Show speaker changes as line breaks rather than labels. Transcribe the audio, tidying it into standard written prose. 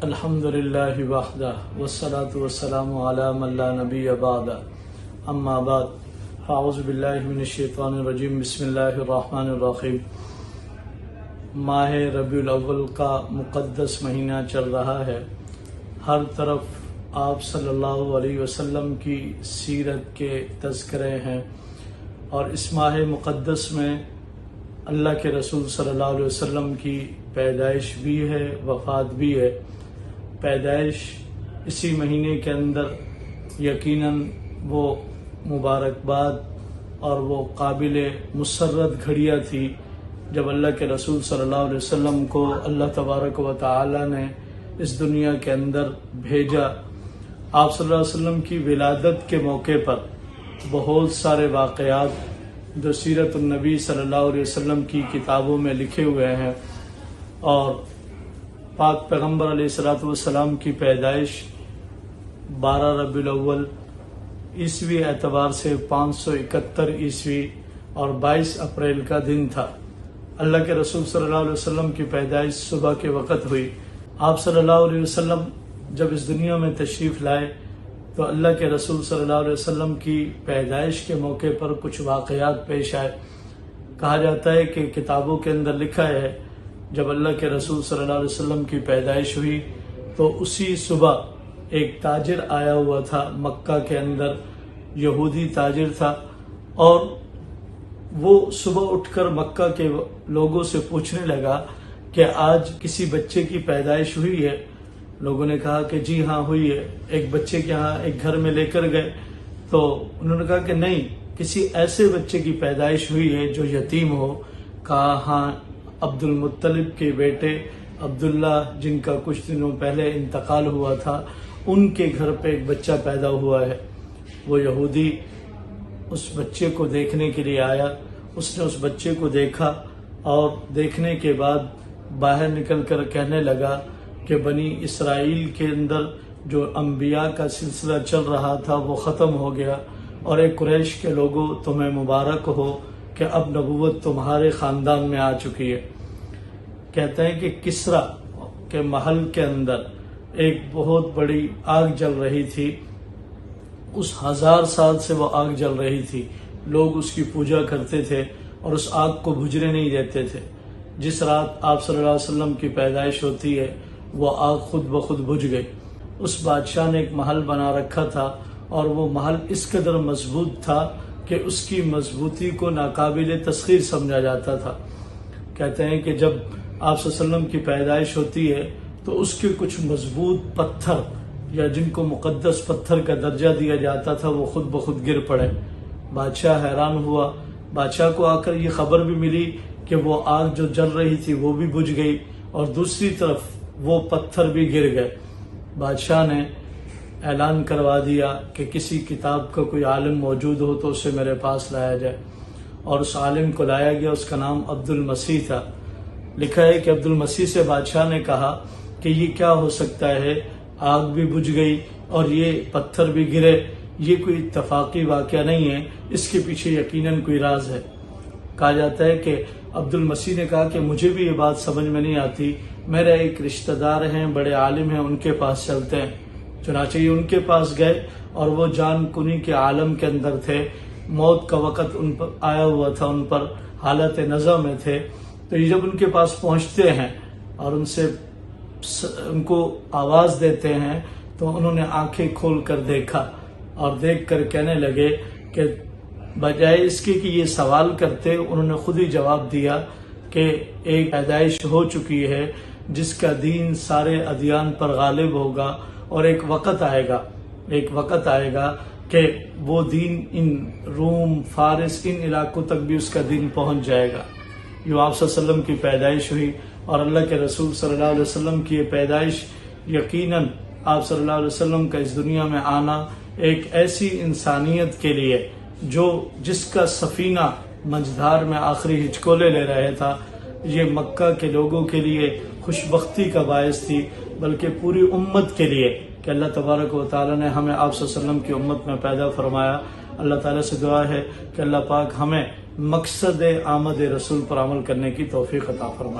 الحمدللہ وحدہ والصلاة والسلام علی من لا نبی بعدہ اما بعد اعوذ باللہ من الشیطان الرجیم بسم اللہ الرحمن الرحیم۔ ماہ ربیع الاول کا مقدس مہینہ چل رہا ہے۔ ہر طرف آپ صلی اللہ علیہ وسلم کی سیرت کے تذکرے ہیں، اور اس ماہ مقدس میں اللہ کے رسول صلی اللہ علیہ وسلم کی پیدائش بھی ہے، وفات بھی ہے۔ پیدائش اسی مہینے کے اندر یقیناً وہ مبارکباد اور وہ قابل مسرت گھڑیاں تھی جب اللہ کے رسول صلی اللہ علیہ وسلم کو اللہ تبارک و تعالی نے اس دنیا کے اندر بھیجا۔ آپ صلی اللہ علیہ وسلم کی ولادت کے موقع پر بہت سارے واقعات جو سیرت النبی صلی اللہ علیہ وسلم کی کتابوں میں لکھے ہوئے ہیں، اور پاک پیغمبر علیہ السلام کی پیدائش 12 ربیع الاول عیسوی اعتبار سے 571 عیسوی اور 22 اپریل کا دن تھا۔ اللہ کے رسول صلی اللہ علیہ وسلم کی پیدائش صبح کے وقت ہوئی۔ آپ صلی اللہ علیہ وسلم جب اس دنیا میں تشریف لائے تو اللہ کے رسول صلی اللہ علیہ وسلم کی پیدائش کے موقع پر کچھ واقعات پیش آئے۔ کہا جاتا ہے کہ کتابوں کے اندر لکھا ہے جب اللہ کے رسول صلی اللہ علیہ وسلم کی پیدائش ہوئی تو اسی صبح ایک تاجر آیا ہوا تھا مکہ کے اندر، یہودی تاجر تھا، اور وہ صبح اٹھ کر مکہ کے لوگوں سے پوچھنے لگا کہ آج کسی بچے کی پیدائش ہوئی ہے؟ لوگوں نے کہا کہ جی ہاں ہوئی ہے۔ ایک بچے کے ہاں ایک گھر میں لے کر گئے تو انہوں نے کہا کہ نہیں، کسی ایسے بچے کی پیدائش ہوئی ہے جو یتیم ہو۔ کہا ہاں، عبد المطلب کے بیٹے عبداللہ جن کا کچھ دنوں پہلے انتقال ہوا تھا، ان کے گھر پہ ایک بچہ پیدا ہوا ہے۔ وہ یہودی اس بچے کو دیکھنے کے لیے آیا، اس نے اس بچے کو دیکھا اور دیکھنے کے بعد باہر نکل کر کہنے لگا کہ بنی اسرائیل کے اندر جو انبیاء کا سلسلہ چل رہا تھا وہ ختم ہو گیا، اور ایک قریش کے لوگوں تمہیں مبارک ہو کہ اب نبوت تمہارے خاندان میں آ چکی ہے۔ کہتے ہیں کہ کسرا کے محل کے اندر ایک بہت بڑی آگ جل رہی تھی، اس 1000 سال سے وہ آگ جل رہی تھی۔ لوگ اس کی پوجا کرتے تھے اور اس آگ کو بجھنے نہیں دیتے تھے۔ جس رات آپ صلی اللہ علیہ وسلم کی پیدائش ہوتی ہے وہ آگ خود بخود بجھ گئی۔ اس بادشاہ نے ایک محل بنا رکھا تھا، اور وہ محل اس قدر مضبوط تھا کہ اس کی مضبوطی کو ناقابل تسخیر سمجھا جاتا تھا۔ کہتے ہیں کہ جب آپ صلی اللہ علیہ وسلم کی پیدائش ہوتی ہے تو اس کے کچھ مضبوط پتھر، یا جن کو مقدس پتھر کا درجہ دیا جاتا تھا، وہ خود بخود گر پڑے۔ بادشاہ حیران ہوا۔ بادشاہ کو آ کر یہ خبر بھی ملی کہ وہ آگ جو جل رہی تھی وہ بھی بجھ گئی، اور دوسری طرف وہ پتھر بھی گر گئے۔ بادشاہ نے اعلان کروا دیا کہ کسی کتاب کا کوئی عالم موجود ہو تو اسے میرے پاس لایا جائے، اور اس عالم کو لایا گیا۔ اس کا نام عبد المسیح تھا۔ لکھا ہے کہ عبد المسیح سے بادشاہ نے کہا کہ یہ کیا ہو سکتا ہے، آگ بھی بجھ گئی اور یہ پتھر بھی گرے، یہ کوئی اتفاقی واقعہ نہیں ہے، اس کے پیچھے یقیناً کوئی راز ہے۔ کہا جاتا ہے کہ عبد المسیح نے کہا کہ مجھے بھی یہ بات سمجھ میں نہیں آتی، میرے ایک رشتہ دار ہیں، بڑے عالم ہیں، ان کے پاس چلتے ہیں۔ چنانچہ یہ ان کے پاس گئے، اور وہ جان کنی کے عالم کے اندر تھے، موت کا وقت ان پر آیا ہوا تھا، ان پر حالت نزع میں تھے۔ تو یہ جب ان کے پاس پہنچتے ہیں اور ان کو آواز دیتے ہیں تو انہوں نے آنکھیں کھول کر دیکھا، اور دیکھ کر کہنے لگے کہ بجائے اس کے کہ یہ سوال کرتے، انہوں نے خود ہی جواب دیا کہ ایک پیدائش ہو چکی ہے جس کا دین سارے ادیان پر غالب ہوگا، اور ایک وقت آئے گا کہ وہ دین ان روم، فارس، ان علاقوں تک بھی اس کا دین پہنچ جائے گا۔ یوں آپ صلی اللہ علیہ وسلم کی پیدائش ہوئی، اور اللہ کے رسول صلی اللہ علیہ وسلم کی یہ پیدائش یقیناً آپ صلی اللہ علیہ وسلم کا اس دنیا میں آنا ایک ایسی انسانیت کے لیے جس کا سفینہ مجدھار میں آخری ہچکولے لے رہے تھا، یہ مکہ کے لوگوں کے لیے خوشبختی کا باعث تھی، بلکہ پوری امت کے لیے کہ اللہ تبارک و تعالی نے ہمیں آپ صلی اللہ علیہ وسلم کی امت میں پیدا فرمایا۔ اللہ تعالیٰ سے دعا ہے کہ اللہ پاک ہمیں مقصد آمد رسول پر عمل کرنے کی توفیق عطا فرمائے۔